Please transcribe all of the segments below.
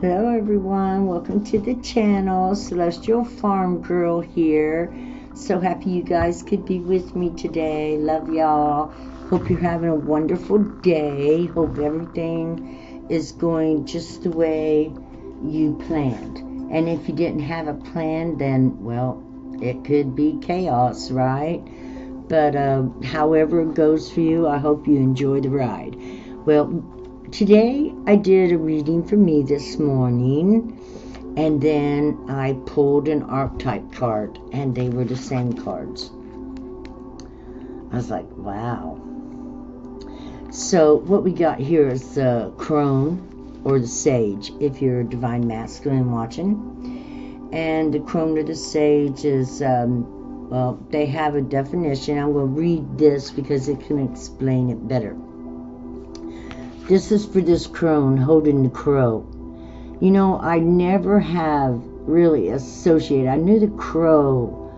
Hello everyone, welcome to the channel. Celestial Farm Girl here. So happy you guys could be with me today. Love y'all. Hope you're having a wonderful day. Hope everything is going just the way you planned. And if you didn't have a plan, then, well, it could be chaos, right? But however it goes for you, I hope you enjoy the ride. Well, today I did a reading for me this morning, and then I pulled an archetype card, and they were the same cards. I was like, wow. So what we got here is the Crone, or the Sage, if you're a Divine Masculine watching. And the Crone or the Sage is, well, they have a definition. I'm going to read this because it can explain it better. This is for this crone holding the crow. You know, I never have really associated. I knew the crow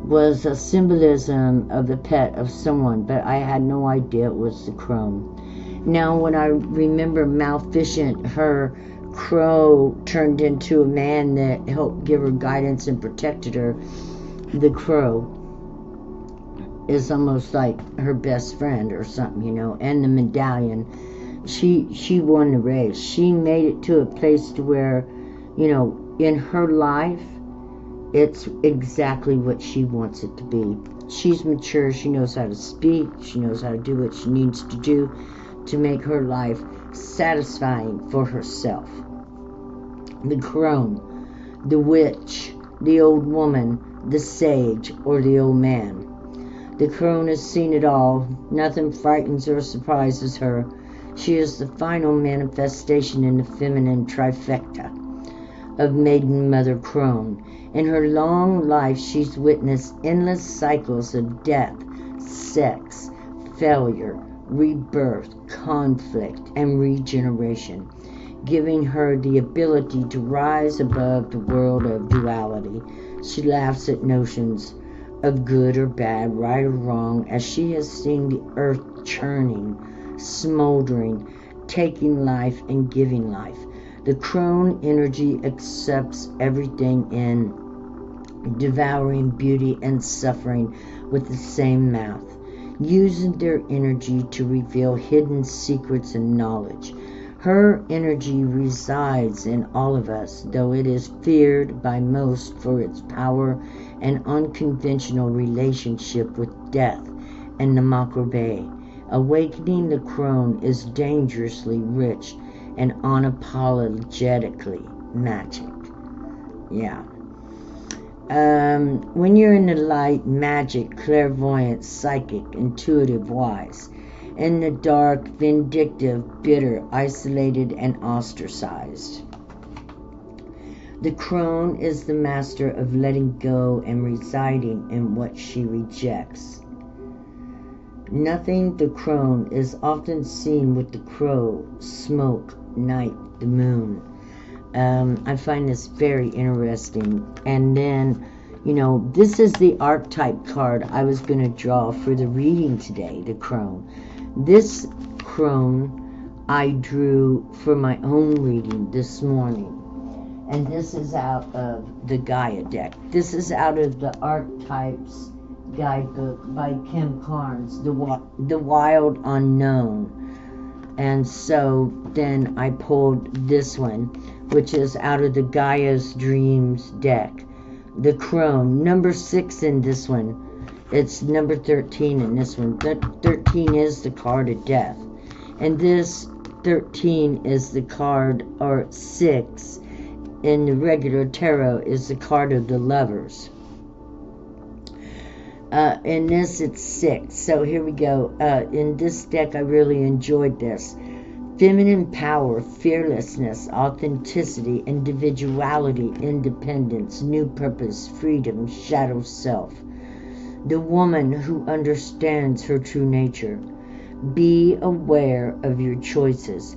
was a symbolism of the pet of someone, but I had no idea it was the crone. Now, when I remember Maleficent, her crow turned into a man that helped give her guidance and protected her. The crow is almost like her best friend or something, you know, and the medallion. She won the race. She made it to a place to where, you know, in her life, it's exactly what she wants it to be. She's mature. She knows how to speak. She knows how to do what she needs to do to make her life satisfying for herself. The crone, the witch, the old woman, the sage, or the old man. The crone has seen it all. Nothing frightens or surprises her. She is the final manifestation in the feminine trifecta of Maiden Mother Crone. In her long life, she's witnessed endless cycles of death, sex, failure, rebirth, conflict, and regeneration, giving her the ability to rise above the world of duality. She laughs at notions of good or bad, right or wrong, as she has seen the earth churning, smoldering, taking life and giving life. The crone energy accepts everything in, devouring beauty and suffering with the same mouth, using their energy to reveal hidden secrets and knowledge. Her energy resides in all of us, though it is feared by most for its power and unconventional relationship with death and the Macrobe. Awakening the crone is dangerously rich and unapologetically magic. Yeah. When you're in the light, magic, clairvoyant, psychic, intuitive, wise. In the dark, vindictive, bitter, isolated, and ostracized. The crone is the master of letting go and residing in what she rejects. Nothing the crone is often seen with the crow, smoke, night, the moon. I find this very interesting. And then, you know, this is the archetype card I was going to draw for the reading today, the crone. This crone I drew for my own reading this morning. And this is out of the Gaia deck. This is out of the Archetypes Guidebook by Kim Carnes, the Wild Unknown. And so then I pulled this one, which is out of the Gaia's Dreams deck. The Crone, number 6 in this one. It's number 13 in this one. That 13 is the card of death. And this 13 is the card, or 6 in the regular tarot is the card of the Lovers. In this, it's 6. So here we go. In this deck, I really enjoyed this. Feminine power, fearlessness, authenticity, individuality, independence, new purpose, freedom, shadow self. The woman who understands her true nature. Be aware of your choices.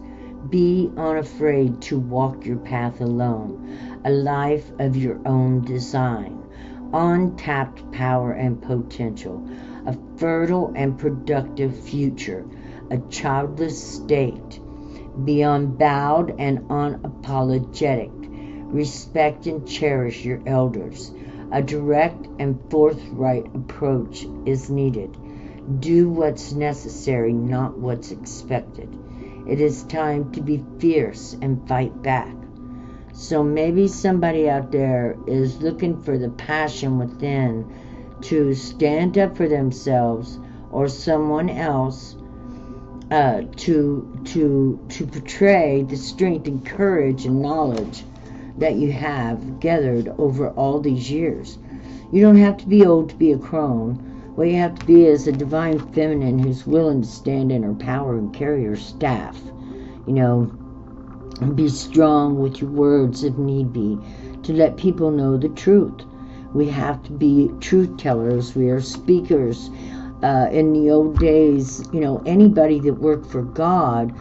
Be unafraid to walk your path alone. A life of your own design. Untapped power and potential, a fertile and productive future, a childless state, Be unbowed and unapologetic. Respect and cherish your elders. A direct and forthright approach is needed. Do what's necessary, not what's expected. It is time to be fierce and fight back. So maybe somebody out there is looking for the passion within to stand up for themselves or someone else, to portray the strength and courage and knowledge that you have gathered over all these years. You don't have to be old to be a crone. What you have to be is a divine feminine who's willing to stand in her power and carry her staff. And be strong with your words if need be, to let people know the truth. We have to be truth tellers. We are speakers. In the old days, anybody that worked for God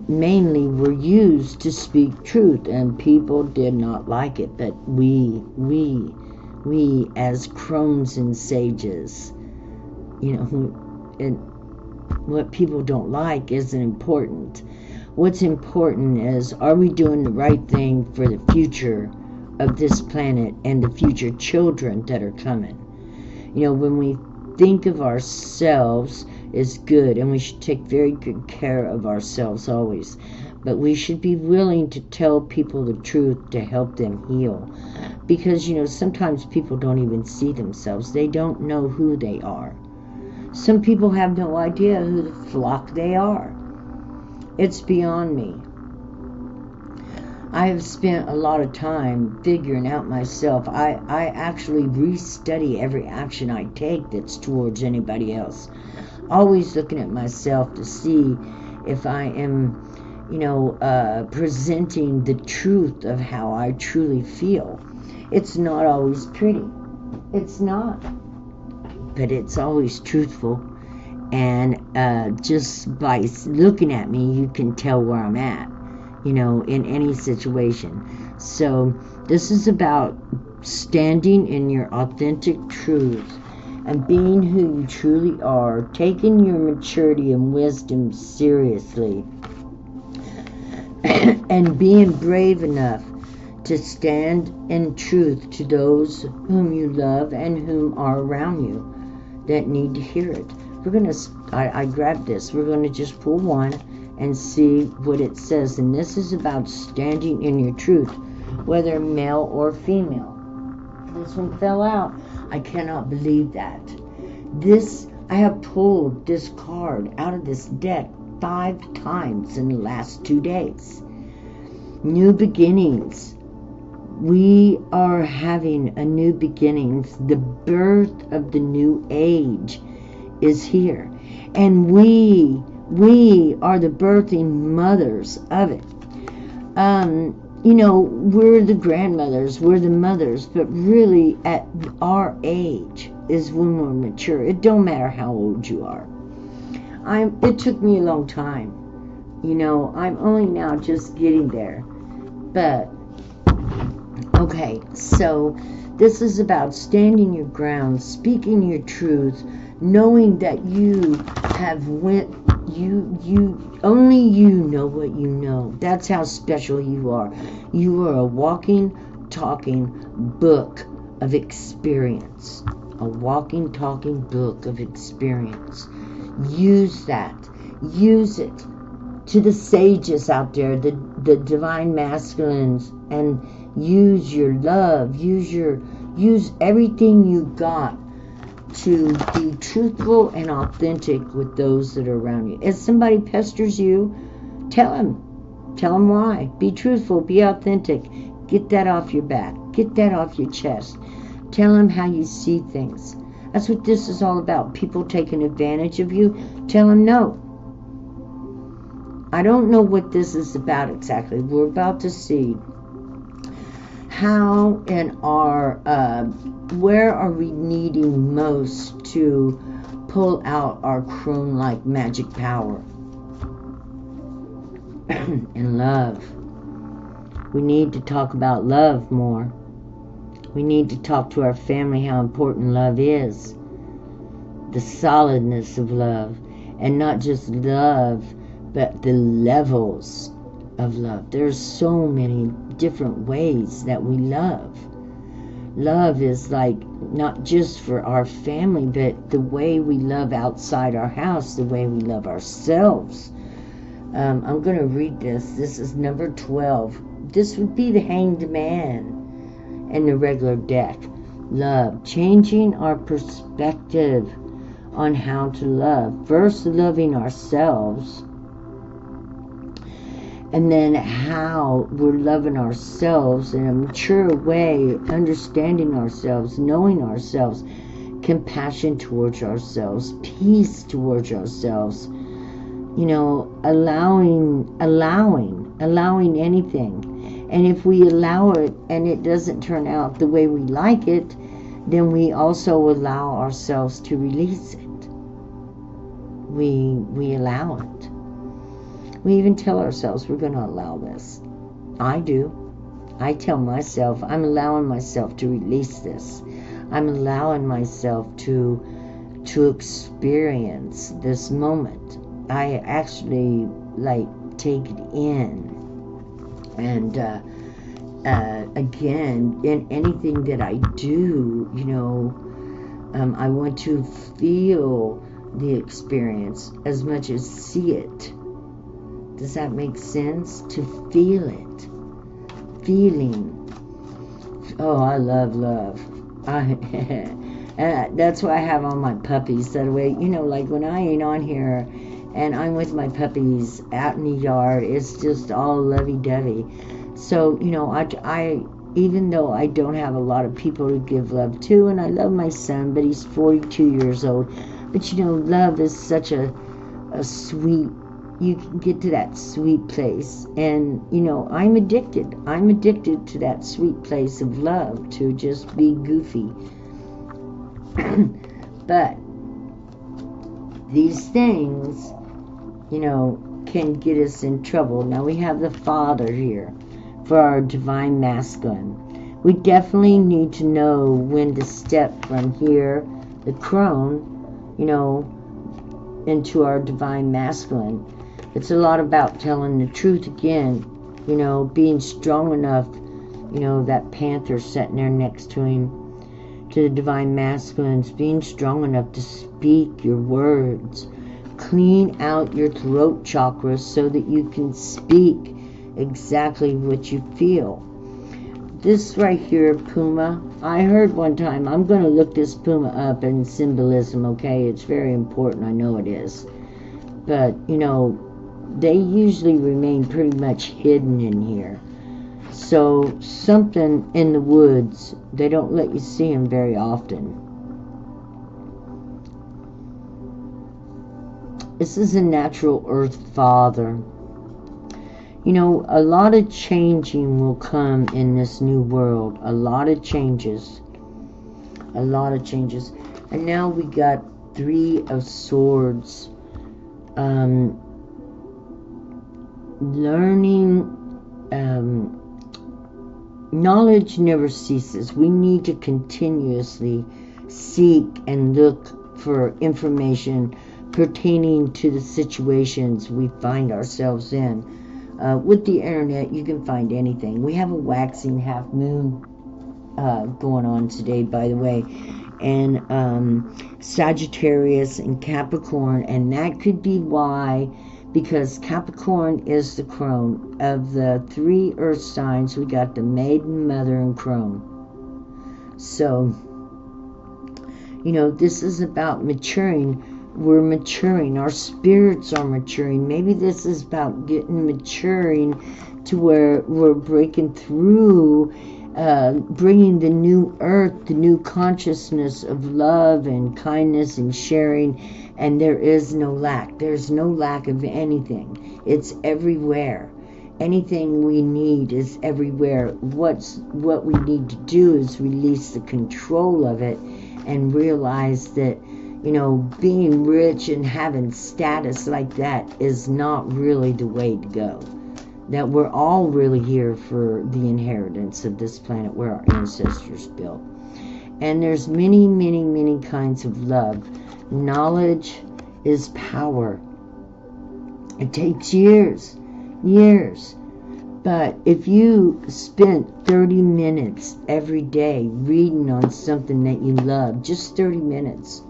mainly were used to speak truth, and people did not like it. But we as crones and sages, and what people don't like isn't important. What's important is, are we doing the right thing for the future of this planet and the future children that are coming? When we think of ourselves as good, and we should take very good care of ourselves always, but we should be willing to tell people the truth to help them heal, because sometimes people don't even see themselves. They don't know who they are. Some people have no idea who the flock they are. It's beyond me. I have spent a lot of time figuring out myself. I actually restudy every action I take that's towards anybody else. Always looking at myself to see if I am, presenting the truth of how I truly feel. It's not always pretty. It's not. But it's always truthful. And just by looking at me, you can tell where I'm at, in any situation. So this is about standing in your authentic truth and being who you truly are, taking your maturity and wisdom seriously, and being brave enough to stand in truth to those whom you love and whom are around you that need to hear it. I grabbed this. We're going to just pull one and see what it says. And this is about standing in your truth, whether male or female. This one fell out. I cannot believe that. I have pulled this card out of this deck 5 times in the last 2 days. New beginnings. We are having a new beginnings. The birth of the new age is here. And we are the birthing mothers of it. We're the grandmothers, we're the mothers, but really at our age is when we're mature. It don't matter how old you are. It took me a long time. I'm only now just getting there. But, okay, so this is about standing your ground, speaking your truth, knowing that you have only you know what you know. That's how special you are. You are a walking, talking book of experience. A walking, talking book of experience. Use that. Use it to the sages out there, the divine masculines, and use your love. Use everything you got to be truthful and authentic with those that are around you. If somebody pesters you, tell them why. Be truthful, be authentic. Get that off your back. Get that off your chest. Tell them how you see things. That's what this is all about. People taking advantage of you. Tell them no. I don't know what this is about exactly. We're about to see how in our where are we needing most to pull out our crone-like magic power. And love. We need to talk about love more. We need to talk to our family how important love is. The solidness of love. And not just love, but the levels of love. There's so many different ways that we love. Love is like not just for our family, but the way we love outside our house, the way we love ourselves. I'm going to read this. This is number 12. This would be the Hanged Man in the regular deck. Love. Changing our perspective on how to love. First, loving ourselves, and then how we're loving ourselves in a mature way, understanding ourselves, knowing ourselves, compassion towards ourselves, peace towards ourselves, you know, allowing anything. And if we allow it and it doesn't turn out the way we like it, then we also allow ourselves to release it. We allow it. We even tell ourselves we're going to allow this. I do. I tell myself I'm allowing myself to release this. I'm allowing myself to experience this moment. I actually like take it in. And again, in anything that I do, you know, I want to feel the experience as much as see it. Does that make sense? To feel it. Feeling. Oh, I love love. That's why I have all my puppies. That way, you know, like when I ain't on here and I'm with my puppies out in the yard, it's just all lovey-dovey. So, you know, I even though I don't have a lot of people to give love to, and I love my son, but he's 42 years old. But, you know, love is such a sweet, you can get to that sweet place. And, you know, I'm addicted to that sweet place of love, to just be goofy. But these things, you know, can get us in trouble. Now we have the Father here for our divine masculine. We definitely need to know when to step from here, the Crone, you know, into our divine masculine. It's a lot about telling the truth again, you know, being strong enough, you know, that panther sitting there next to him, to the divine masculines, being strong enough to speak your words, clean out your throat chakra so that you can speak exactly what you feel. This right here, Puma, I heard one time, I'm going to look this Puma up in symbolism, okay? It's very important, I know it is. But, you know, they usually remain pretty much hidden in here. So, something in the woods, they don't let you see them very often. This is a natural earth father. You know, a lot of changing will come in this new world. A lot of changes. A lot of changes. And now we got 3 of Swords. Learning. Knowledge never ceases. We need to continuously seek and look for information pertaining to the situations we find ourselves in. With the internet, you can find anything. We have a waxing half moon going on today, by the way, and Sagittarius and Capricorn, and that could be why, because Capricorn is the Crone. Of the 3 earth signs, we got the Maiden, Mother, and Crone. So, you know, this is about maturing. We're maturing. Our spirits are maturing. Maybe this is about maturing to where we're breaking through, bringing the new earth, the new consciousness of love and kindness and sharing. And there is no lack. There's no lack of anything. It's everywhere. Anything we need is everywhere. What we need to do is release the control of it and realize that, you know, being rich and having status like that is not really the way to go. That we're all really here for the inheritance of this planet where our ancestors built. And there's many, many, many kinds of love. Knowledge is power. It takes years, years. But if you spent 30 minutes every day reading on something that you love, just 30 minutes,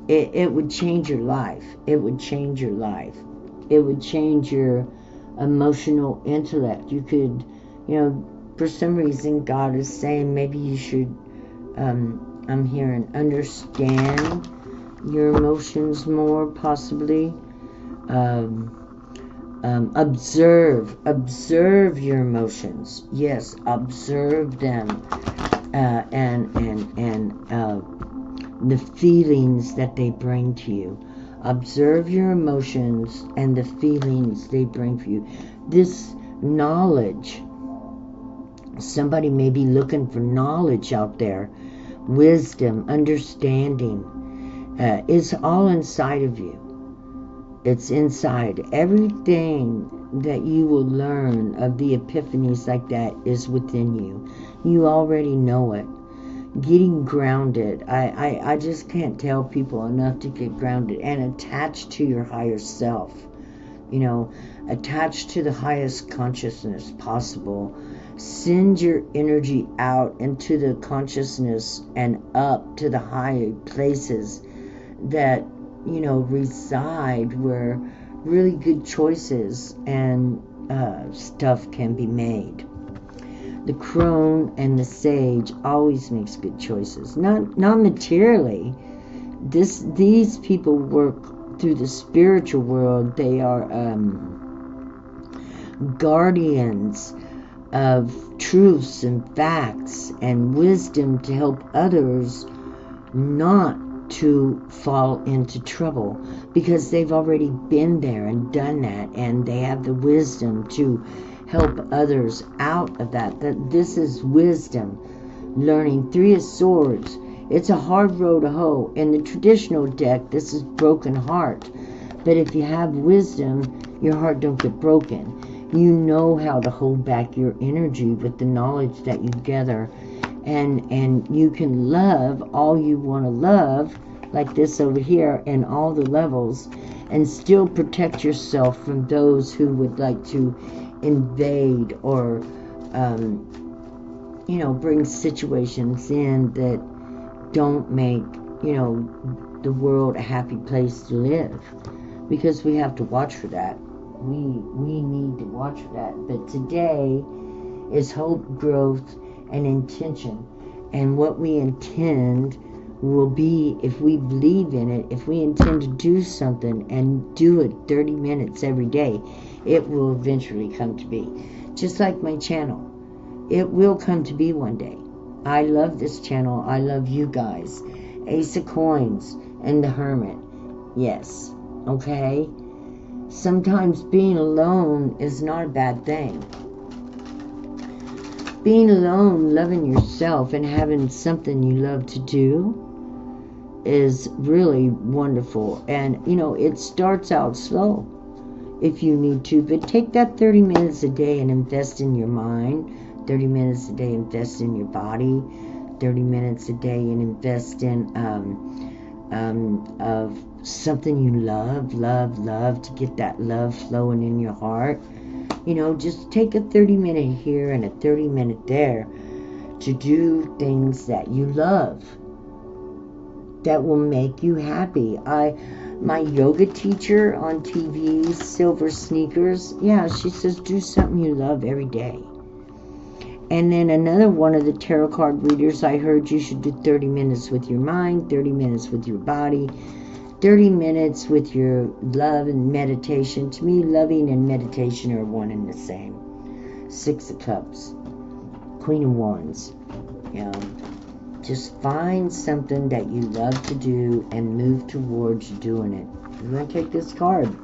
it would change your life. It would change your life. It would change your emotional intellect. You could, for some reason, God is saying maybe you should, I'm hearing, understand your emotions more, possibly. Observe your emotions. Yes, observe them, and the feelings that they bring to you. Observe your emotions and the feelings they bring for you. This knowledge, somebody may be looking for knowledge out there, wisdom, understanding, is all inside of you. It's inside. Everything that you will learn of the epiphanies like that is within you. You already know it. Getting grounded. I just can't tell people enough to get grounded and attached to your higher self. Attached to the highest consciousness possible. Send your energy out into the consciousness and up to the higher places that reside where really good choices and stuff can be made. The crone and the sage always makes good choices. Not materially. These people work through the spiritual world. They are guardians of truths and facts and wisdom to help others not to fall into trouble, because they've already been there and done that, and they have the wisdom to help others out of that. This is wisdom. Learning Three of Swords. It's a hard road to hoe. In the traditional deck, this is broken heart. But if you have wisdom, your heart don't get broken. You know how to hold back your energy with the knowledge that you gather. And you can love all you want to love, like this over here, in all the levels, and still protect yourself from those who would like to invade or, bring situations in that don't make, the world a happy place to live. Because we have to watch for that. We need to watch for that. But today is hope, growth, and intention. And what we intend will be, if we believe in it, if we intend to do something and do it 30 minutes every day, it will eventually come to be. Just like my channel. It will come to be one day. I love this channel. I love you guys. Ace of Coins and the Hermit. Yes. Okay? Sometimes being alone is not a bad thing. Being alone, loving yourself, and having something you love to do is really wonderful. And, it starts out slow if you need to. But take that 30 minutes a day and invest in your mind. 30 minutes a day, invest in your body. 30 minutes a day and invest in of something you love, to get that love flowing in your heart. Just take a 30-minute here and a 30-minute there to do things that you love, that will make you happy. My yoga teacher on TV, Silver Sneakers, she says do something you love every day. And then another one of the tarot card readers, I heard you should do 30 minutes with your mind, 30 minutes with your body, 30 minutes with your love and meditation. To me, loving and meditation are one and the same. Six of Cups, Queen of Wands. Just find something that you love to do and move towards doing it. I'm going to take this card.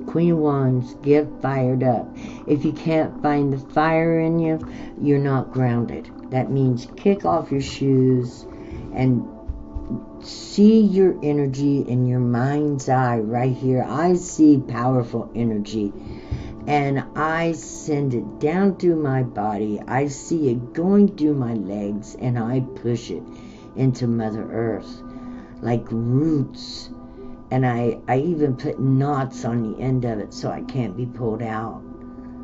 Queen of Wands, get fired up. If you can't find the fire in you, you're not grounded. That means kick off your shoes and see your energy in your mind's eye right here. I see powerful energy, and I send it down through my body. I see it going through my legs, and I push it into Mother Earth like roots. And I even put knots on the end of it so I can't be pulled out.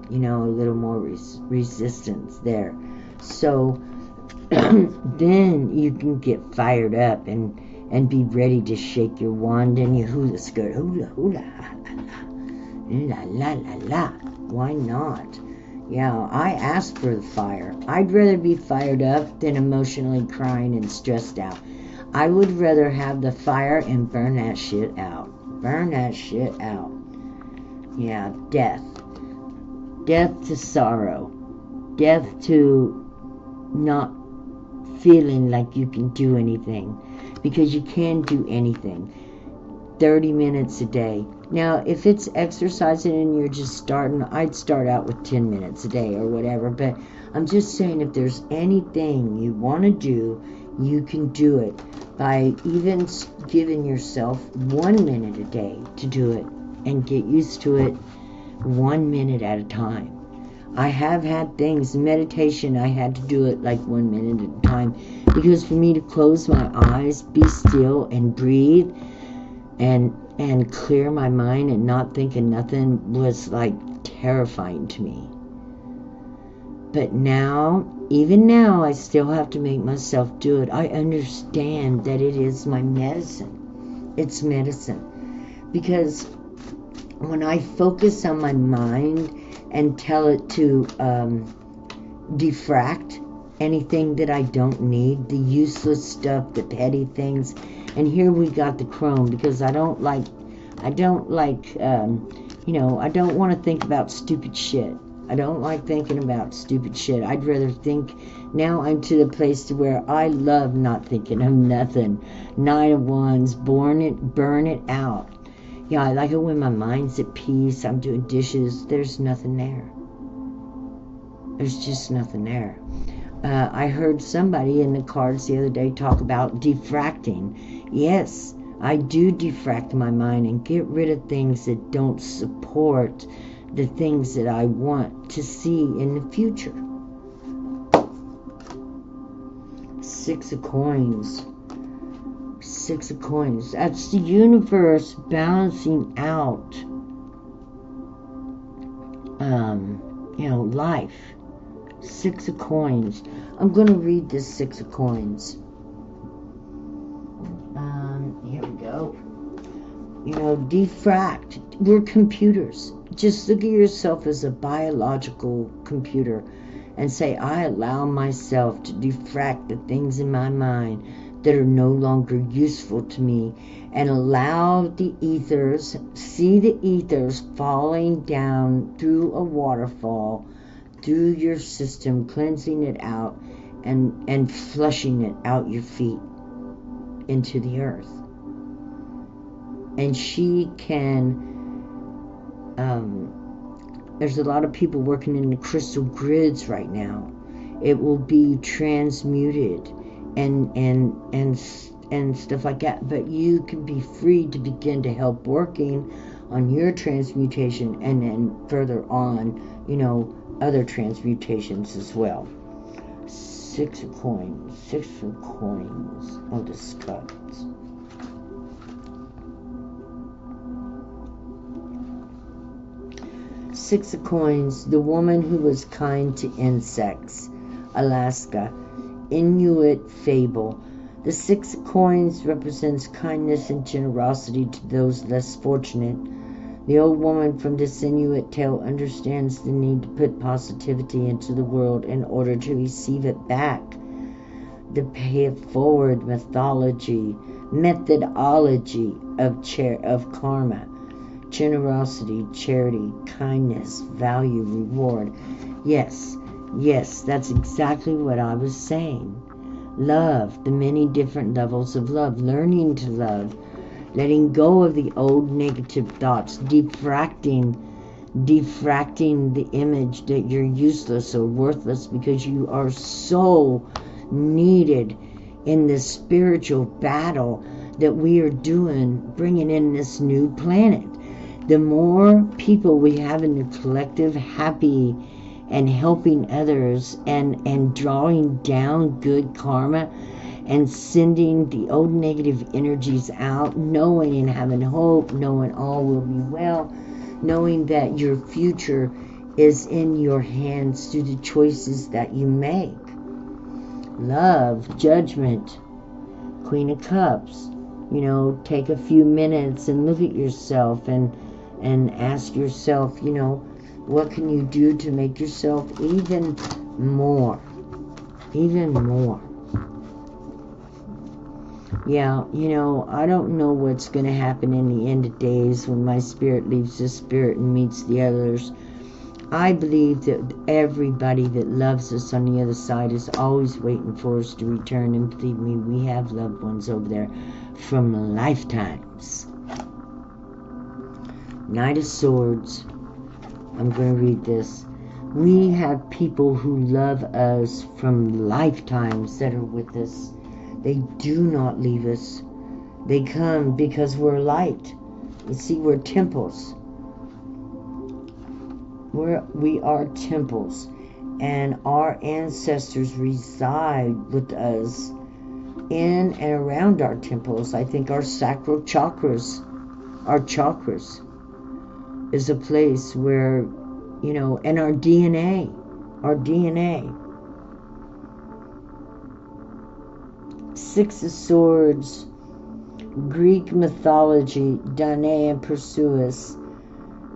You know, a little more resistance there. So then you can get fired up and be ready to shake your wand and your hula skirt. Hula, hula, la, la, la, la. Why not? Yeah, I asked for the fire. I'd rather be fired up than emotionally crying and stressed out. I would rather have the fire and burn that shit out. Burn that shit out. Yeah, death. Death to sorrow. Death to not feeling like you can do anything. Because you can do anything. 30 minutes a day. Now, if it's exercising and you're just starting, I'd start out with 10 minutes a day or whatever. But I'm just saying, if there's anything you want to do, you can do it by even giving yourself 1 minute a day to do it and get used to it 1 minute at a time. I have had things, meditation, I had to do it like 1 minute at a time because for me to close my eyes, be still and breathe and clear my mind and not thinking nothing was like terrifying to me. But now, even now, I still have to make myself do it. I understand that it is my medicine. It's medicine. Because when I focus on my mind and tell it to diffract anything that I don't need, the useless stuff, the petty things. And here we got the Crone, because I don't like, I don't want to think about stupid shit. I don't like thinking about stupid shit. I'd rather think, now I'm to the place to where I love not thinking of nothing. 9 of Wands, burn it out. Yeah, I like it when my mind's at peace. I'm doing dishes. There's nothing there. There's just nothing there. I heard somebody in the cards the other day talk about diffracting. Yes, I do diffract my mind and get rid of things that don't support the things that I want to see in the future. 6 of Coins. 6 of Coins. That's the universe balancing out, life. 6 of Coins. I'm going to read this 6 of Coins. Here we go. Diffract. We're computers. Just look at yourself as a biological computer and say, I allow myself to diffract the things in my mind that are no longer useful to me, and allow the ethers, see the ethers falling down through a waterfall, through your system, cleansing it out and flushing it out your feet into the earth. And she can, there's a lot of people working in the crystal grids right now. It will be transmuted and stuff like that, but you can be free to begin to help working on your transmutation, and then further on, other transmutations as well. 6 of Coins. 6 of Coins. Oh, the scuds. Six of Coins. The woman who was kind to insects. Alaska. Inuit fable. The 6 of Coins represents kindness and generosity to those less fortunate. The old woman from this Inuit tale understands the need to put positivity into the world in order to receive it back. The pay it forward methodology of karma. Generosity, charity, kindness, value, reward. Yes, that's exactly what I was saying. Love, the many different levels of love, learning to love, letting go of the old negative thoughts, diffracting the image that you're useless or worthless because you are so needed in this spiritual battle that we are doing, bringing in this new planet. The more people we have in the collective happy and helping others and drawing down good karma and sending the old negative energies out, knowing and having hope, knowing all will be well, knowing that your future is in your hands through the choices that you make. Love, judgment, Queen of Cups. Take a few minutes and look at yourself and ask yourself, what can you do to make yourself even more? Yeah, I don't know what's going to happen in the end of days when my spirit leaves this spirit and meets the others. I believe that everybody that loves us on the other side is always waiting for us to return. And believe me, we have loved ones over there from lifetimes. Knight of Swords. I'm going to read this. We have people who love us from lifetimes that are with us. They do not leave us. They come because we're light. You see, we're temples. We are temples. And our ancestors reside with us in and around our temples. I think our sacral chakras, is a place where, and our DNA. Six of Swords, Greek mythology, Danae and Perseus.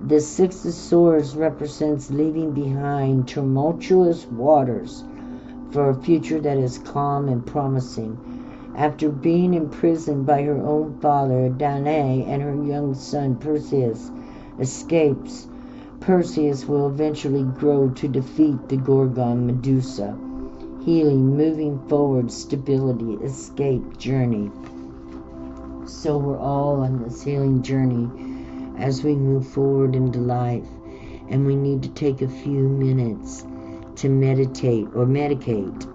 The Six of Swords represents leaving behind tumultuous waters for a future that is calm and promising. After being imprisoned by her own father, Danae, and her young son Perseus escapes. Perseus will eventually grow to defeat the Gorgon Medusa. Healing, moving forward, stability, escape, journey. So we're all on this healing journey as we move forward into life. And we need to take a few minutes to meditate or medicate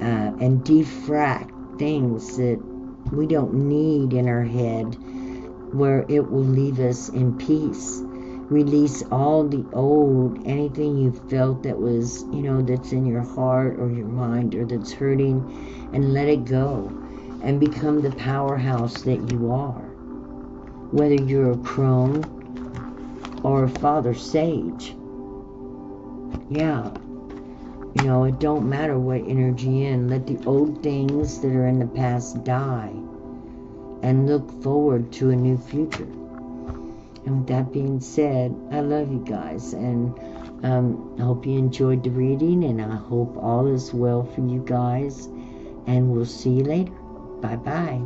and defract things that we don't need in our head, where it will leave us in peace. Release all the old, anything you felt that was, that's in your heart or your mind or that's hurting, and let it go and become the powerhouse that you are. Whether you're a crone or a father sage. Yeah. It don't matter what energy you're in. Let the old things that are in the past die and look forward to a new future. And with that being said, I love you guys, and I hope you enjoyed the reading, and I hope all is well for you guys, and we'll see you later. Bye-bye.